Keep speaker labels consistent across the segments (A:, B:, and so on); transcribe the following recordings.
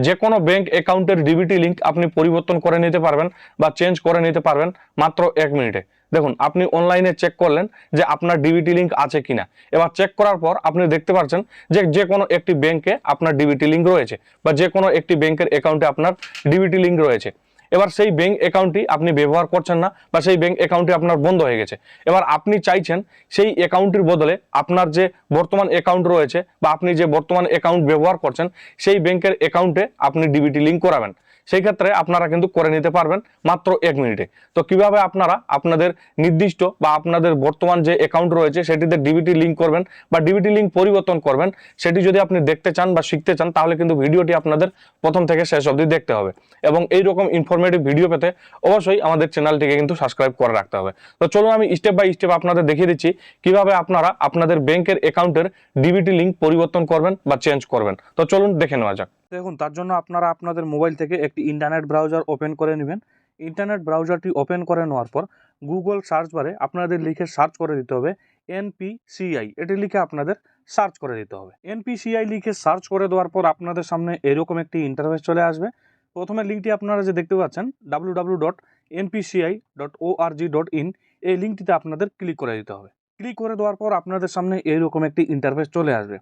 A: যে কোনো ব্যাংক অ্যাকাউন্টের ডিবিটি লিঙ্ক আপনি পরিবর্তন করে নিতে পারবেন বা চেঞ্জ করে নিতে পারবেন মাত্র 1 মিনিটে। দেখুন, আপনি অনলাইনে চেক করলেন যে আপনার ডিবিটি লিঙ্ক আছে কিনা। এবার চেক করার পর আপনি দেখতে পাচ্ছেন যে যে কোনো একটি ব্যাংকে আপনার ডিবিটি লিঙ্ক রয়েছে বা যে কোনো একটি ব্যাংকের অ্যাকাউন্টে আপনার ডিবিটি লিঙ্ক রয়েছে। এবার সেই ব্যাংক অ্যাকাউন্টটি আপনি ব্যবহার করছেন না বা সেই ব্যাংক অ্যাকাউন্টটি আপনার বন্ধ হয়ে গেছে। এবার আপনি চাইছেন সেই অ্যাকাউন্টের বদলে আপনার যে বর্তমান অ্যাকাউন্ট রয়েছে বা আপনি যে বর্তমান অ্যাকাউন্ট ব্যবহার করছেন সেই ব্যাংকের অ্যাকাউন্টে আপনি ডিবিটি লিঙ্ক করাবেন। সেই ক্ষেত্রে আপনারা কিন্তু করে নিতে পারবেন মাত্র 1 মিনিটে। তো কিভাবে আপনারা আপনাদের নির্দিষ্ট বা আপনাদের বর্তমান যে অ্যাকাউন্ট রয়েছে সেটিতে ডিবিটি লিঙ্ক করবেন বা ডিবিটি লিঙ্ক পরিবর্তন করবেন, সেটি যদি আপনি দেখতে চান বা শিখতে চান তাহলে কিন্তু ভিডিওটি আপনাদের প্রথম থেকে শেষ অবধি দেখতে হবে। এবং এইরকম ইনফরমেটিভ ভিডিও পেতে অবশ্যই আমাদের চ্যানেলটিকে কিন্তু সাবস্ক্রাইব করে রাখতে হবে। তো চলুন আমি স্টেপ বাই স্টেপ আপনাদের দেখিয়ে দিচ্ছি কিভাবে আপনারা আপনাদের ব্যাংকের অ্যাকাউন্টের ডিবিটি লিঙ্ক পরিবর্তন করবেন বা চেঞ্জ করবেন। তো চলুন দেখে নেওয়া যাক। দেখুন, তার জন্য আপনারা আপনাদের মোবাইল থেকে একটি ইন্টারনেট ব্রাউজার ওপেন করে নেবেন। ইন্টারনেট ব্রাউজারটি ওপেন করে নেওয়ার পর গুগল সার্চ বারে আপনাদের লিখে সার্চ করে দিতে হবে NPCI। এটি লিখে আপনাদের সার্চ করে দিতে হবে। NPCI লিখে সার্চ করে দেওয়ার পর আপনাদের সামনে এরকম একটি ইন্টারফেস চলে আসবে। প্রথমে লিঙ্কটি আপনারা যে দেখতে পাচ্ছেন www.npci.org.in, এই লিঙ্কটিতে আপনাদের ক্লিক করে দিতে হবে। ক্লিক করে দেওয়ার পর আপনাদের সামনে এইরকম একটি ইন্টারফেস চলে আসবে।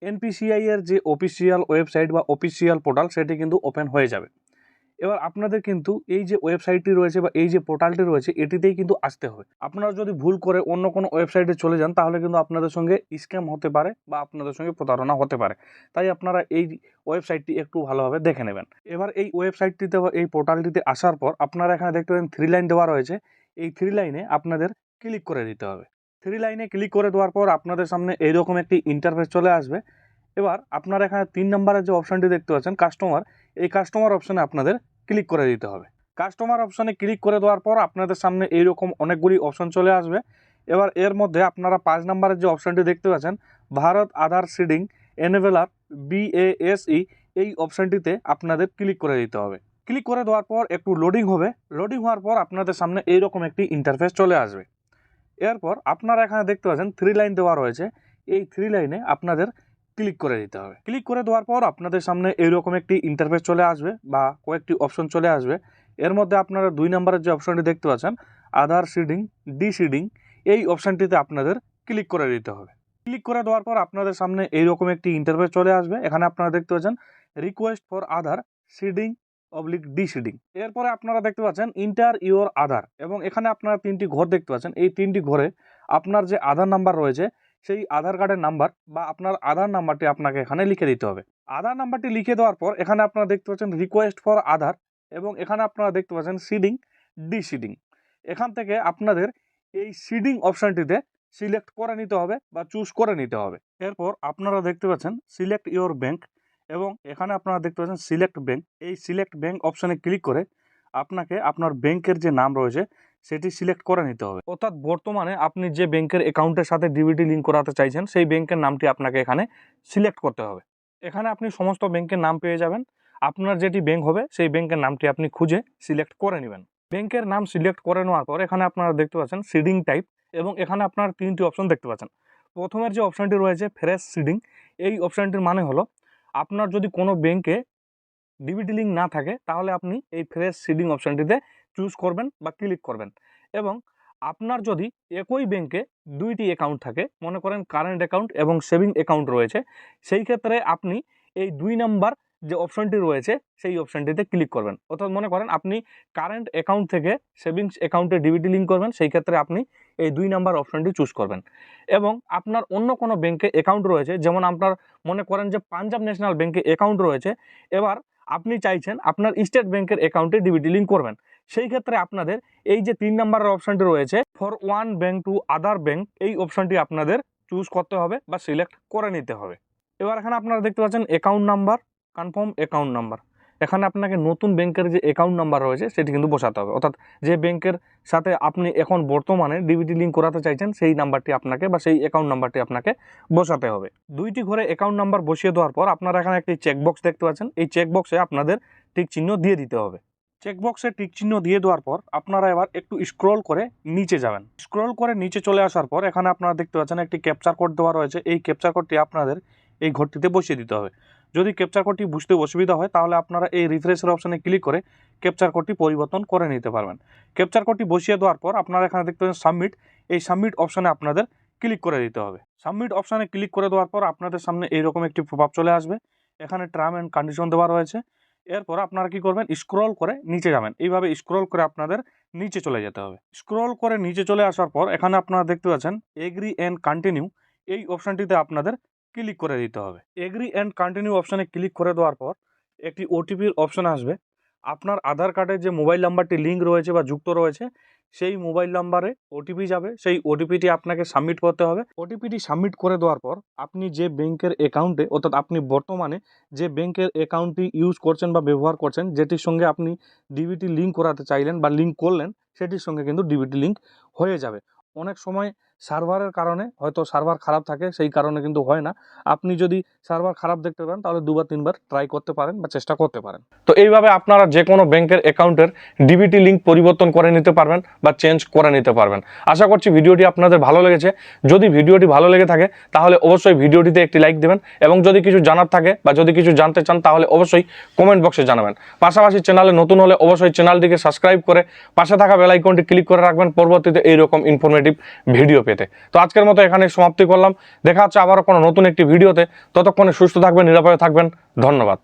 A: NPCI এর যে অফিসিয়াল ওয়েবসাইট বা অফিসিয়াল পোর্টাল সেটি কিন্তু ওপেন হয়ে যাবে। এবার আপনাদের কিন্তু এই যে ওয়েবসাইটটি রয়েছে বা এই যে পোর্টালটি রয়েছে এটিতেই কিন্তু আসতে হবে। আপনারা যদি ভুল করে অন্য কোনো ওয়েবসাইটে চলে যান তাহলে কিন্তু আপনাদের সঙ্গে স্ক্যাম হতে পারে বা আপনাদের সঙ্গে প্রতারণা হতে পারে। তাই আপনারা এই ওয়েবসাইটটি একটু ভালোভাবে দেখে নেবেন। এবার এই ওয়েবসাইটটিতে বা এই পোর্টালটিতে আসার পর আপনারা এখানে দেখতে পাবেন 3 লাইন দেওয়া রয়েছে। এই 3 লাইনে আপনাদের ক্লিক করে দিতে হবে। 3 লাইনে ক্লিক করে দেওয়ার পর আপনাদের সামনে এইরকম একটি ইন্টারফেস চলে আসবে। এবার আপনারা এখানে 3 নম্বরের যে অপশনটি দেখতে পাচ্ছেন কাস্টমার, এই কাস্টমার অপশনে আপনাদের ক্লিক করে দিতে হবে। কাস্টমার অপশনে ক্লিক করে দেওয়ার পর আপনাদের সামনে এইরকম অনেকগুলি অপশন চলে আসবে। এবার এর মধ্যে আপনারা 5 নম্বরের যে অপশনটি দেখতে পাচ্ছেন ভারত আধার সিডিং এনেবেলার BASE, এই অপশনটিতে আপনাদের ক্লিক করে দিতে হবে। ক্লিক করে দেওয়ার পর একটু লোডিং হবে। লোডিং হওয়ার পর আপনাদের সামনে এইরকম একটি ইন্টারফেস চলে আসবে। এরপর আপনারা এখানে দেখতে পাচ্ছেন 3 লাইন দেওয়া রয়েছে। এই 3 লাইনে আপনাদের ক্লিক করে দিতে হবে। ক্লিক করে দেওয়ার পর আপনাদের সামনে এইরকম একটি ইন্টারফেস চলে আসবে বা কয়েকটি অপশন চলে আসবে। এর মধ্যে আপনারা 2 নম্বরের যে অপশনটি দেখতে পাচ্ছেন আধার সিডিং ডিসিডিং, এই অপশনটিতে আপনাদের ক্লিক করে দিতে হবে। ক্লিক করে দেওয়ার পর আপনাদের সামনে এইরকম একটি ইন্টারফেস চলে আসবে। এখানে আপনারা দেখতে পাচ্ছেন রিকোয়েস্ট ফর আধার সিডিং ডিসিডিং। এরপরে আপনারা দেখতে পাচ্ছেন ইন্টার ইওর আধার, এবং এখানে আপনারা 3টি ঘর দেখতে পাচ্ছেন। এই 3টি ঘরে আপনার যে আধার নাম্বার রয়েছে সেই আধার কার্ডের নাম্বার বা আপনার আধার নাম্বারটি আপনাকে এখানে লিখে দিতে হবে। আধার নাম্বারটি লিখে দেওয়ার পর এখানে আপনারা দেখতে পাচ্ছেন রিকোয়েস্ট ফর আধার, এবং এখানে আপনারা দেখতে পাচ্ছেন সিডিং ডিসিডিং। এখান থেকে আপনাদের এই সিডিং অপশনটিতে সিলেক্ট করে নিতে হবে বা চুজ করে নিতে হবে। এরপর আপনারা দেখতে পাচ্ছেন সিলেক্ট ইওর ব্যাংক, এবং এখানে আপনারা দেখতে পাচ্ছেন সিলেক্ট ব্যাংক। এই সিলেক্ট ব্যাংক অপশনে ক্লিক করে আপনাকে আপনার ব্যাংকের যে নাম রয়েছে সেটি সিলেক্ট করে নিতে হবে। অর্থাৎ বর্তমানে আপনি যে ব্যাংকের অ্যাকাউন্টের সাথে ডিবিটি লিঙ্ক করাতে চাইছেন সেই ব্যাংকের নামটি আপনাকে এখানে সিলেক্ট করতে হবে। এখানে আপনি সমস্ত ব্যাংকের নাম পেয়ে যাবেন। আপনার যেটি ব্যাংক হবে সেই ব্যাংকের নামটি আপনি খুঁজে সিলেক্ট করে নেবেন। ব্যাংকের নাম সিলেক্ট করে নেওয়ার পর এখানে আপনারা দেখতে পাচ্ছেন সিডিং টাইপ, এবং এখানে আপনার 3টি অপশন দেখতে পাচ্ছেন। প্রথমের যে অপশনটি রয়েছে ফ্রেশ সিডিং, এই অপশনটির মানে হলো আপনার যদি কোনো ব্যাংকে ডিবিটি লিঙ্ক না থাকে তাহলে আপনি এই ফ্রেশ সিডিং অপশনটিতে চুজ করবেন বা ক্লিক করবেন। এবং আপনার যদি একই ব্যাংকে 2টি অ্যাকাউন্ট থাকে, মনে করেন কারেন্ট অ্যাকাউন্ট এবং সেভিং অ্যাকাউন্ট রয়েছে, সেই ক্ষেত্রে আপনি এই 2 নাম্বার যে অপশনটি রয়েছে সেই অপশনটিতে ক্লিক করবেন। অর্থাৎ মনে করেন আপনি কারেন্ট অ্যাকাউন্ট থেকে সেভিংস অ্যাকাউন্টে ডিবিটি লিঙ্ক করবেন, সেই ক্ষেত্রে আপনি এই 2 নাম্বার অপশনটি চুজ করবেন। এবং আপনার অন্য কোনো ব্যাংকে অ্যাকাউন্ট রয়েছে, যেমন আপনার মনে করেন যে পাঞ্জাব ন্যাশনাল ব্যাংকে অ্যাকাউন্ট রয়েছে, এবার আপনি চাইছেন আপনার স্টেট ব্যাংকের অ্যাকাউন্টে ডিবিটি লিঙ্ক করবেন, সেই ক্ষেত্রে আপনাদের এই যে 3 নম্বরের অপশনটি রয়েছে for one bank to other bank, এই অপশনটি আপনাদের চুজ করতে হবে বা সিলেক্ট করে নিতে হবে। এবার এখানে আপনারা দেখতে পাচ্ছেন account number, confirm account number. এখানে আপনাকে নতুন ব্যাংকের যে অ্যাকাউন্ট নাম্বার রয়েছে সেটি কিন্তু বসাতে হবে। অর্থাৎ যে ব্যাংকের সাথে আপনি এখন বর্তমানে ডিবিটি লিঙ্ক করাতে চাইছেন সেই নাম্বারটি আপনাকে বা সেই অ্যাকাউন্ট নাম্বারটি আপনাকে বসাতে হবে। 2টি ঘরে অ্যাকাউন্ট নাম্বার বসিয়ে দেওয়ার পর আপনারা এখানে একটি চেকবক্স দেখতে পাচ্ছেন। এই চেকবক্সে আপনাদের টিক চিহ্ন দিয়ে দিতে হবে। চেকবক্সে টিক চিহ্ন দিয়ে দেওয়ার পর আপনারা এবার একটু স্ক্রল করে নিচে যাবেন। স্ক্রল করে নিচে চলে আসার পর এখানে আপনারা দেখতে পাচ্ছেন একটি ক্যাপচার কোড দেওয়া রয়েছে। এই ক্যাপচার কোডটি আপনাদের এই ঘরটিতে বসিয়ে দিতে হবে। যদি ক্যাপচার কোডটি বুঝতে অসুবিধা হয় তাহলে আপনারা এই রিফ্রেশের অপশানে ক্লিক করে ক্যাপচার কোডটি পরিবর্তন করে নিতে পারবেন। ক্যাপচার কোডটি বসিয়ে দেওয়ার পর আপনারা এখানে দেখতে পাচ্ছেন সাবমিট, এই সাবমিট অপশানে আপনাদের ক্লিক করে দিতে হবে। সাবমিট অপশানে ক্লিক করে দেওয়ার পর আপনাদের সামনে এইরকম একটি পপআপ চলে আসবে। এখানে টার্ম অ্যান্ড কন্ডিশন দেওয়া রয়েছে। এরপর আপনারা কি করবেন, স্ক্রল করে নিচে যাবেন। এইভাবে স্ক্রল করে আপনাদের নিচে চলে যেতে হবে। স্ক্রল করে নিচে চলে আসার পর এখানে আপনারা দেখতে পাচ্ছেন এগ্রি অ্যান্ড কন্টিনিউ, এই অপশানটিতে আপনাদের ক্লিক করে দিতে হবে। এগ্রি অ্যান্ড কন্টিনিউ অপশানে ক্লিক করে দেওয়ার পর একটি ওটিপির অপশান আসবে। আপনার আধার কার্ডের যে মোবাইল নাম্বারটি লিঙ্ক রয়েছে বা যুক্ত রয়েছে সেই মোবাইল নাম্বারে ওটিপি যাবে। সেই ওটিপিটি আপনাকে সাবমিট করতে হবে। ওটিপিটি সাবমিট করে দেওয়ার পর আপনি যে ব্যাংকের অ্যাকাউন্টে, অর্থাৎ আপনি বর্তমানে যে ব্যাংকের অ্যাকাউন্টটি ইউজ করছেন বা ব্যবহার করছেন, যেটির সঙ্গে আপনি ডিবিটি লিঙ্ক করাতে চাইলেন বা লিঙ্ক করলেন, সেটির সঙ্গে কিন্তু ডিবিটি লিঙ্ক হয়ে যাবে। অনেক সময় সার্ভারের কারণে হয়তো সার্ভার খারাপ থাকে, সেই কারণে কিন্তু হয় না। আপনি যদি সার্ভার খারাপ দেখতে পান তাহলে 2 বা 3 বার ট্রাই করতে পারেন বা চেষ্টা করতে পারেন। তো এইভাবে আপনারা যে কোনো ব্যাংকের অ্যাকাউন্টের ডিবিটি লিঙ্ক পরিবর্তন করে নিতে পারবেন বা চেঞ্জ করে নিতে পারবেন। আশা করছি ভিডিওটি আপনাদের ভালো লেগেছে। যদি ভিডিওটি ভালো লেগে থাকে তাহলে অবশ্যই ভিডিওটিতে একটি লাইক দেবেন এবং যদি কিছু জানার থাকে বা যদি কিছু জানতে চান তাহলে অবশ্যই কমেন্ট বক্সে জানাবেন। পাশাপাশি চ্যানেলে নতুন হলে অবশ্যই চ্যানেলটিকে সাবস্ক্রাইব করে পাশে থাকা বেল আইকনটি ক্লিক করে রাখবেন পরবর্তীতে এইরকম ইনফরমেটিভ ভিডিও পেতে। তো আজকের মতো এখানে সমাপ্তি করলাম। দেখা হচ্ছে আবারও কোনো নতুন একটি ভিডিওতে। ততক্ষণে সুস্থ থাকবেন, নিরাপদে থাকবেন। ধন্যবাদ।